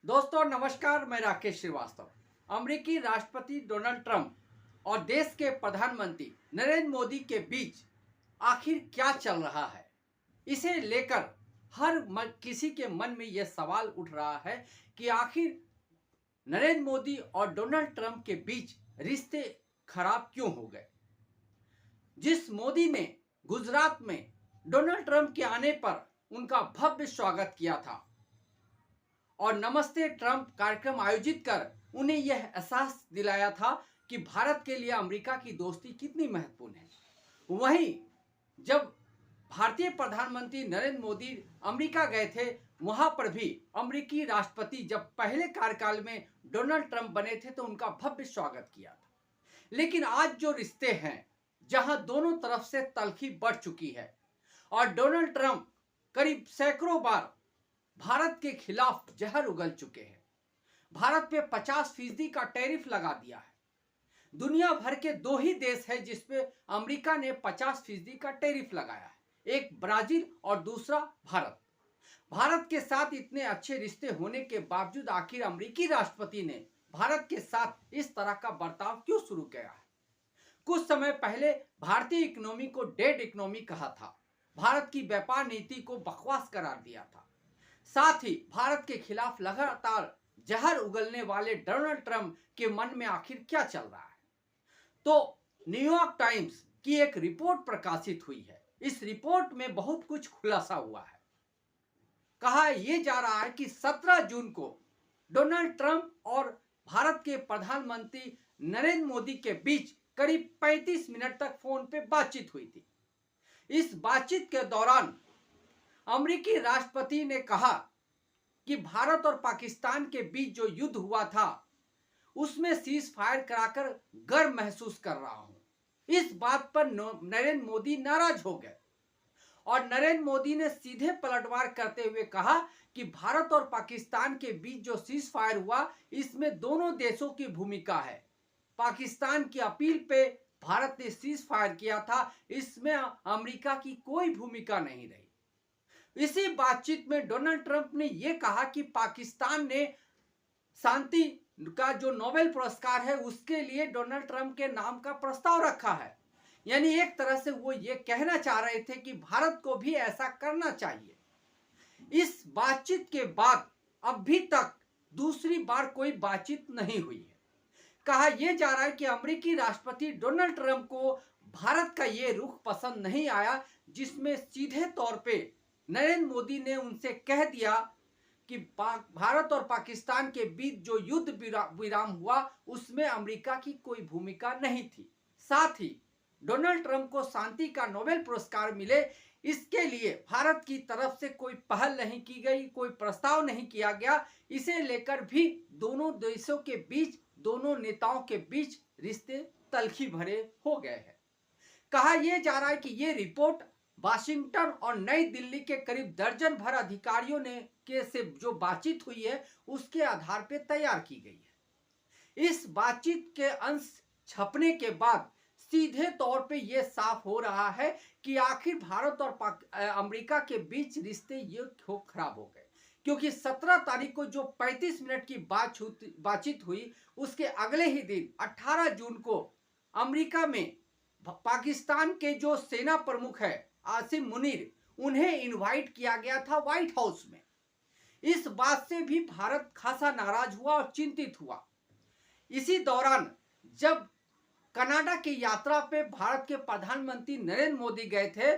दोस्तों नमस्कार, मैं राकेश श्रीवास्तव। अमेरिकी राष्ट्रपति डोनाल्ड ट्रंप और देश के प्रधानमंत्री नरेंद्र मोदी के बीच आखिर क्या चल रहा है, इसे लेकर किसी के मन में यह सवाल उठ रहा है कि आखिर नरेंद्र मोदी और डोनाल्ड ट्रंप के बीच रिश्ते खराब क्यों हो गए। जिस मोदी ने गुजरात में डोनाल्ड ट्रंप के आने पर उनका भव्य स्वागत किया था और नमस्ते ट्रंप कार्यक्रम आयोजित कर उन्हें यह एहसास दिलाया था कि भारत के लिए अमेरिका की दोस्ती कितनी महत्वपूर्ण है, वहीं जब भारतीय प्रधानमंत्री नरेंद्र मोदी अमेरिका गए थे, वहां पर भी अमेरिकी राष्ट्रपति जब पहले कार्यकाल में डोनाल्ड ट्रंप बने थे तो उनका भव्य स्वागत किया था। लेकिन आज जो रिश्ते हैं, जहां दोनों तरफ से तल्खी बढ़ चुकी है और डोनाल्ड ट्रंप करीब सैकड़ों बार भारत के खिलाफ जहर उगल चुके हैं, भारत पे 50% का टैरिफ लगा दिया है। दुनिया भर के दो ही देश है जिसपे अमेरिका ने 50% का टैरिफ लगाया है, एक ब्राजील और दूसरा भारत। भारत के साथ इतने अच्छे रिश्ते होने के बावजूद आखिर अमेरिकी राष्ट्रपति ने भारत के साथ इस तरह का बर्ताव क्यों शुरू किया है। कुछ समय पहले भारतीय इकोनॉमी को डेड इकोनॉमी कहा था, भारत की व्यापार नीति को बकवास करार दिया था। साथ ही भारत के खिलाफ लगातार जहर उगलने वाले डोनाल्ड ट्रंप के मन में आखिर क्या चल रहा है। तो न्यूयॉर्क टाइम्स की एक रिपोर्ट प्रकाशित हुई है। इस रिपोर्ट में बहुत कुछ खुलासा हुआ है। कहा यह जा रहा है कि 17 जून को डोनाल्ड ट्रंप और भारत के प्रधानमंत्री नरेंद्र मोदी के बीच करीब 35 मिनट तक फोन पे बातचीत हुई थी। इस बातचीत के दौरान अमेरिकी राष्ट्रपति ने कहा कि भारत और पाकिस्तान के बीच जो युद्ध हुआ था उसमें सीज फायर कराकर गर्व महसूस कर रहा हूं। इस बात पर नरेंद्र मोदी नाराज हो गए और नरेंद्र मोदी ने सीधे पलटवार करते हुए कहा कि भारत और पाकिस्तान के बीच जो सीज फायर हुआ इसमें दोनों देशों की भूमिका है। पाकिस्तान की अपील पे भारत ने सीज फायर किया था, इसमें अमेरिका की कोई भूमिका नहीं रही। इसी बातचीत में डोनाल्ड ट्रंप ने यह कहा कि पाकिस्तान ने शांति का जो नोबेल पुरस्कार है उसके लिए डोनाल्ड ट्रंप के नाम का प्रस्ताव रखा है। यानी एक तरह से वो ये कहना चाह रहे थे कि भारत को भी ऐसा करना चाहिए। इस बातचीत के बाद अभी तक दूसरी बार कोई बातचीत नहीं हुई है। कहा यह जा रहा है कि अमेरिकी राष्ट्रपति डोनाल्ड ट्रंप को भारत का ये रुख पसंद नहीं आया, जिसमें सीधे तौर पे नरेंद्र मोदी ने उनसे कह दिया कि भारत और पाकिस्तान के बीच जो युद्ध विराम हुआ उसमें अमेरिका की कोई भूमिका नहीं थी। साथ ही डोनाल्ड ट्रंप को शांति का नोबेल पुरस्कार मिले, इसके लिए भारत की तरफ से कोई पहल नहीं की गई, कोई प्रस्ताव नहीं किया गया। इसे लेकर भी दोनों देशों के बीच, दोनों नेताओं के बीच रिश्ते तल्खी भरे हो गए हैं। कहा यह जा रहा है कि यह रिपोर्ट वाशिंगटन और नई दिल्ली के करीब दर्जन भर अधिकारियों ने के से जो बातचीत हुई है उसके आधार पर तैयार की गई है। इस बातचीत के अंश छपने के बाद सीधे तौर पे यह साफ हो रहा है कि आखिर भारत और अमेरिका के बीच रिश्ते ये क्यों खराब हो गए, क्योंकि 17 तारीख को जो 35 मिनट की बातचीत हुई उसके अगले ही दिन 18 जून को अमेरिका में पाकिस्तान के जो सेना प्रमुख है आसिम मुनीर, उन्हें इनवाइट किया गया था व्हाइट हाउस में। इस बात से भी भारत खासा नाराज हुआ और चिंतित हुआ। इसी दौरान जब कनाडा की यात्रा पे भारत के प्रधानमंत्री नरेंद्र मोदी गए थे,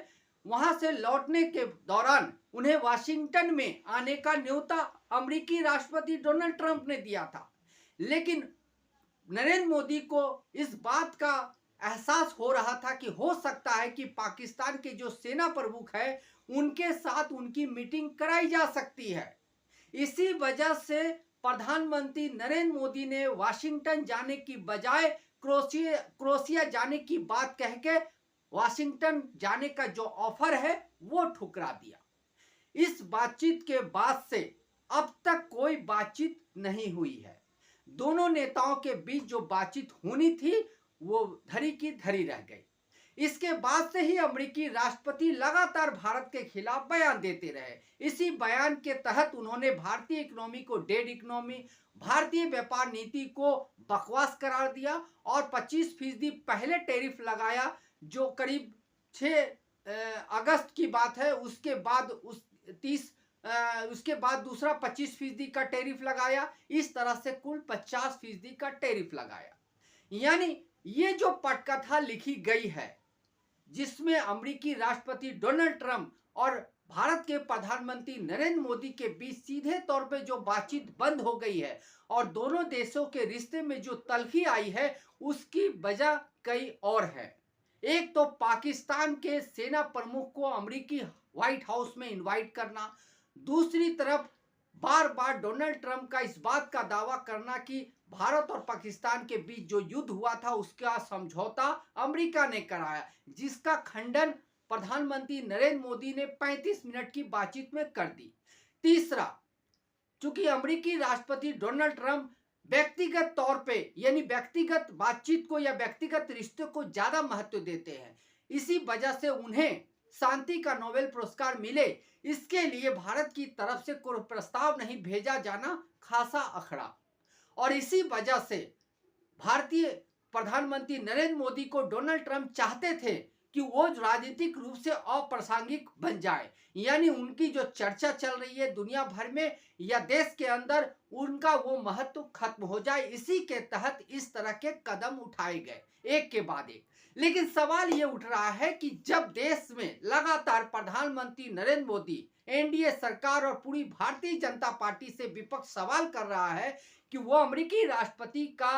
वहां से लौटने के दौरान उन्हें वाशिंगटन में आने का न्योता अमेरिकी राष्ट्रपति डोनाल्ड ट्रंप ने दिया था। लेकिन नरेंद्र मोदी को इस बात का एहसास हो रहा था कि हो सकता है कि पाकिस्तान के जो सेना प्रमुख है उनके साथ उनकी मीटिंग कराई जा सकती है। इसी वजह से प्रधानमंत्री नरेंद्र मोदी ने वाशिंगटन जाने की बजाय क्रोएशिया जाने की बात कह के वाशिंगटन जाने का जो ऑफर है वो ठुकरा दिया। इस बातचीत के बाद से अब तक कोई बातचीत नहीं हुई है। दोनों नेताओं के बीच जो बातचीत होनी थी वो धरी की धरी रह गई। इसके बाद से ही अमेरिकी राष्ट्रपति लगातार भारत के खिलाफ बयान देते रहे। इसी बयान के तहत उन्होंने भारतीय इकोनॉमी को डेड इकोनॉमी, भारतीय व्यापार नीति को बकवास करार दिया और 25% पहले टैरिफ लगाया, जो करीब 6 अगस्त की बात है। उसके बाद उसके बाद दूसरा 25% का टैरिफ लगाया। इस तरह से कुल 50% का टैरिफ लगाया। यानी ये जो पटकथा लिखी गई है, जिसमें अमेरिकी राष्ट्रपति डोनाल्ड ट्रंप और भारत के प्रधानमंत्री नरेंद्र मोदी के बीच सीधे तौर पे जो बातचीत बंद हो गई है और दोनों देशों के रिश्ते में जो तलखी आई है, उसकी वजह कई और है। एक तो पाकिस्तान के सेना प्रमुख को अमेरिकी व्हाइट हाउस में इनवाइट करना, दूसरी तरफ बार बार डोनाल्ड ट्रंप का इस बात का दावा करना कि भारत और पाकिस्तान के बीच जो युद्ध हुआ था उसका समझौता अमेरिका ने कराया, जिसका खंडन प्रधानमंत्री नरेंद्र मोदी ने 35 मिनट की बातचीत में कर दी। तीसरा, चूंकि अमेरिकी राष्ट्रपति डोनाल्ड ट्रंप व्यक्तिगत तौर पे यानी व्यक्तिगत बातचीत को या व्यक्तिगत रिश्ते को ज्यादा महत्व देते हैं, इसी वजह से उन्हें शांति का नोबेल पुरस्कार मिले, इसके लिए भारत की तरफ से कोई प्रस्ताव नहीं भेजा जाना खासा अखड़ा। और इसी वजह से भारतीय प्रधानमंत्री नरेंद्र मोदी को डोनाल्ड ट्रंप चाहते थे कि वो राजनीतिक रूप से अप्रासंगिक बन जाए, यानी उनकी जो चर्चा चल रही है दुनिया भर में या देश के अंदर, उनका वो महत्व खत्म हो जाए। इसी के तहत इस तरह के कदम उठाए गए एक के बाद एक। लेकिन सवाल ये उठ रहा है कि जब देश में लगातार प्रधानमंत्री नरेंद्र मोदी, एनडीए सरकार और पूरी भारतीय जनता पार्टी से विपक्ष सवाल कर रहा है कि वो अमेरिकी राष्ट्रपति का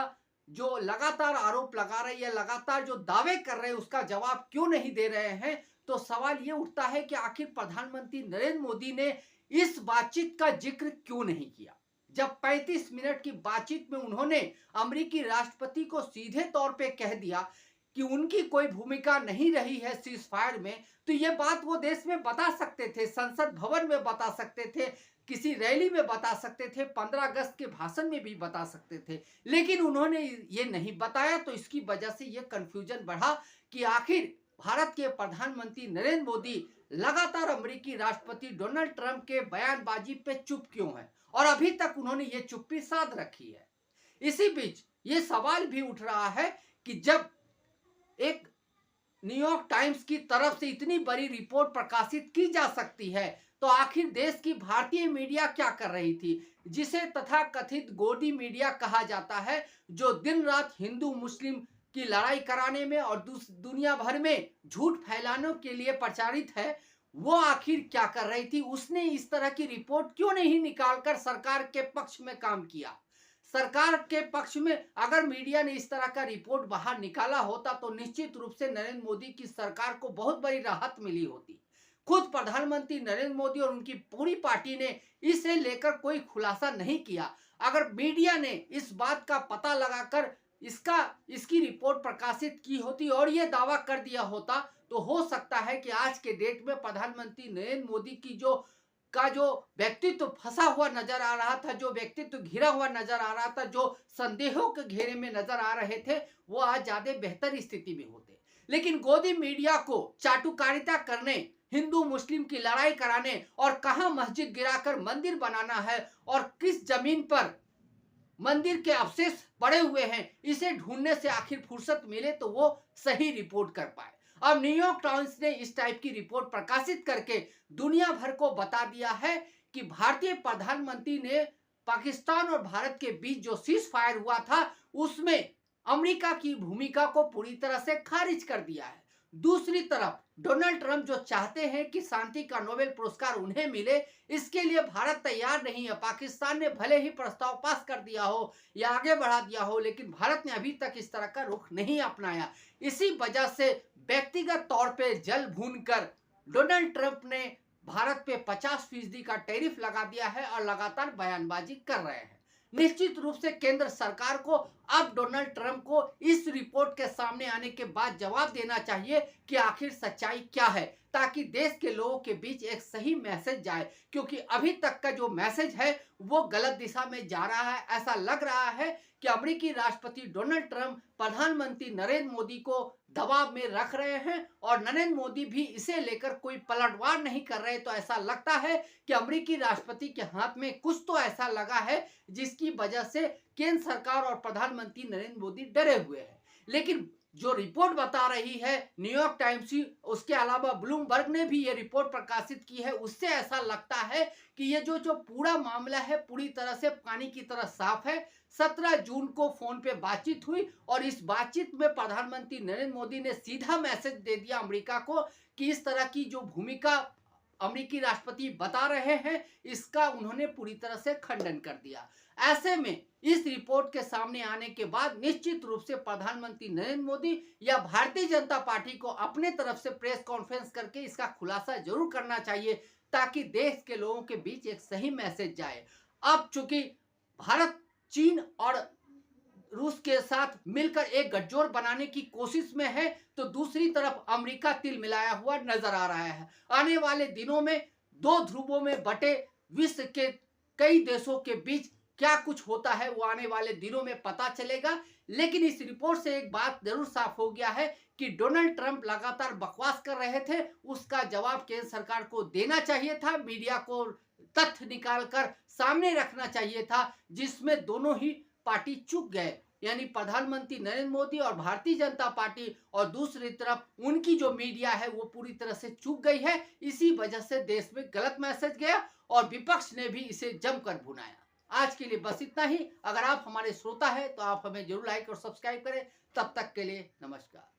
जो लगातार आरोप लगा रहे हैं, लगातार जो दावे कर रहे हैं, उसका जवाब क्यों नहीं दे रहे हैं, तो सवाल ये उठता है कि आखिर प्रधानमंत्री नरेंद्र मोदी ने इस बातचीत का जिक्र क्यों नहीं किया। जब 35 मिनट की बातचीत में उन्होंने अमेरिकी राष्ट्रपति को सीधे तौर पे कह दिया कि उनकी कोई भूमिका नहीं रही है सीज फायर में, तो ये बात वो देश में बता सकते थे, संसद भवन में बता सकते थे, किसी रैली में बता सकते थे, 15 अगस्त के भाषण में भी बता सकते थे, लेकिन उन्होंने ये नहीं बताया। तो इसकी वजह से ये कंफ्यूजन बढ़ा कि आखिर भारत के प्रधानमंत्री नरेंद्र मोदी लगातार अमेरिकी राष्ट्रपति डोनाल्ड ट्रंप के बयानबाजी पे चुप क्यों है और अभी तक उन्होंने ये चुप्पी साध रखी है। इसी बीच ये सवाल भी उठ रहा है कि जब एक न्यूयॉर्क टाइम्स की तरफ से इतनी बड़ी रिपोर्ट प्रकाशित की जा सकती है, तो आखिर देश की भारतीय मीडिया क्या कर रही थी, जिसे तथाकथित गोदी मीडिया कहा जाता है, जो दिन रात हिंदू मुस्लिम की लड़ाई कराने में और दुनिया भर में झूठ फैलाने के लिए प्रचारित है, वो आखिर क्या कर रही थी। उसने इस तरह की रिपोर्ट क्यों नहीं निकालकर सरकार के पक्ष में काम किया। सरकार के पक्ष में अगर मीडिया ने इस तरह का रिपोर्ट बाहर निकाला होता तो निश्चित रूप से नरेंद्र मोदी की सरकार को बहुत बड़ी राहत मिली होती। खुद प्रधानमंत्री नरेंद्र मोदी और उनकी पूरी पार्टी ने इसे लेकर कोई खुलासा नहीं किया। अगर मीडिया ने इस बात का पता लगाकर इसकी रिपोर्ट प्रकाशित की होती और ये दावा कर दिया होता, तो हो सकता है कि आज के डेट में प्रधानमंत्री नरेंद्र मोदी की जो व्यक्तित्व फंसा हुआ नजर आ रहा था, जो व्यक्तित्व घिरा हुआ नजर आ रहा था, जो संदेहों के घेरे में नजर आ रहे थे, वो आज ज्यादा बेहतर स्थिति में होते। लेकिन गोदी मीडिया को चाटुकारिता करने, हिंदू मुस्लिम की लड़ाई कराने और कहां मस्जिद गिराकर मंदिर बनाना है और किस जमीन पर मंदिर के अवशेष पड़े हुए हैं, इसे ढूंढने से आखिर फुर्सत मिले तो वो सही रिपोर्ट कर पाए। अब न्यूयॉर्क टाइम्स ने इस टाइप की रिपोर्ट प्रकाशित करके दुनिया भर को बता दिया है कि भारतीय प्रधानमंत्री ने पाकिस्तान और भारत के बीच जो सीज फायर हुआ था उसमें अमेरिका की भूमिका को पूरी तरह से खारिज कर दिया है। दूसरी तरफ डोनाल्ड ट्रंप जो चाहते हैं कि शांति का नोबेल पुरस्कार उन्हें मिले, इसके लिए भारत तैयार नहीं है। पाकिस्तान ने भले ही प्रस्ताव पास कर दिया हो या आगे बढ़ा दिया हो, लेकिन भारत ने अभी तक इस तरह का रुख नहीं अपनाया। इसी वजह से व्यक्तिगत तौर पे जल भूनकर डोनाल्ड ट्रंप ने भारत पे 50% का टैरिफ लगा दिया है और लगातार बयानबाजी कर रहे हैं। निश्चित रूप से केंद्र सरकार को अब डोनाल्ड ट्रंप को इस रिपोर्ट के सामने आने के बाद जवाब देना चाहिए कि आखिर सच्चाई क्या है, ताकि देश के लोगों के बीच एक सही मैसेज जाए, क्योंकि अभी तक का जो मैसेज है वो गलत दिशा में जा रहा है। ऐसा लग रहा है कि अमेरिकी राष्ट्रपति डोनाल्ड ट्रंप प्रधानमंत्री नरेंद्र मोदी को दबाव में रख रहे हैं और नरेंद्र मोदी भी इसे लेकर कोई पलटवार नहीं कर रहे। तो ऐसा लगता है कि अमेरिकी राष्ट्रपति के हाथ में कुछ तो ऐसा लगा है जिसकी वजह से केंद्र सरकार और प्रधानमंत्री नरेंद्र मोदी डरे हुए हैं। लेकिन जो रिपोर्ट बता रही है न्यूयॉर्क टाइम्स ही, उसके अलावा ब्लूमबर्ग ने भी ये रिपोर्ट प्रकाशित की है, उससे ऐसा लगता है कि ये जो पूरा मामला है पूरी तरह से पानी की तरह साफ है। 17 जून को फोन पे बातचीत हुई और इस बातचीत में प्रधानमंत्री नरेंद्र मोदी ने सीधा मैसेज दे दिया अमेरिका को कि इस तरह की जो भूमिका अमेरिकी राष्ट्रपति बता रहे हैं इसका उन्होंने पूरी तरह से खंडन कर दिया। ऐसे में इस रिपोर्ट के सामने आने के बाद निश्चित रूप से प्रधानमंत्री नरेंद्र मोदी या भारतीय जनता पार्टी को अपने तरफ से प्रेस कॉन्फ्रेंस करके इसका खुलासा जरूर करना चाहिए ताकि देश के लोगों के बीच एक सही मैसेज जाए। अब चूंकि भारत चीन और रूस के साथ मिलकर एक गठजोड़ बनाने की कोशिश में है तो दूसरी तरफ अमेरिका तिल मिलाया हुआ नजर आ रहा है। आने वाले दिनों में दो ध्रुवों में बटे विश्व के कई देशों के बीच क्या कुछ होता है वो आने वाले दिनों में पता चलेगा। लेकिन इस रिपोर्ट से एक बात जरूर साफ हो गया है कि डोनाल्ड ट्रंप लगातार बकवास कर रहे थे, उसका जवाब केंद्र सरकार को देना चाहिए था, मीडिया को तथ्य निकालकर सामने रखना चाहिए था, जिसमें दोनों ही पार्टी चूक गए, यानी प्रधानमंत्री नरेंद्र मोदी और भारतीय जनता पार्टी, और दूसरी तरफ उनकी जो मीडिया है वो पूरी तरह से चूक गई है। इसी वजह से देश में गलत मैसेज गया और विपक्ष ने भी इसे जमकर भुनाया। आज के लिए बस इतना ही। अगर आप हमारे श्रोता हैं तो आप हमें जरूर लाइक और सब्सक्राइब करें। तब तक के लिए नमस्कार।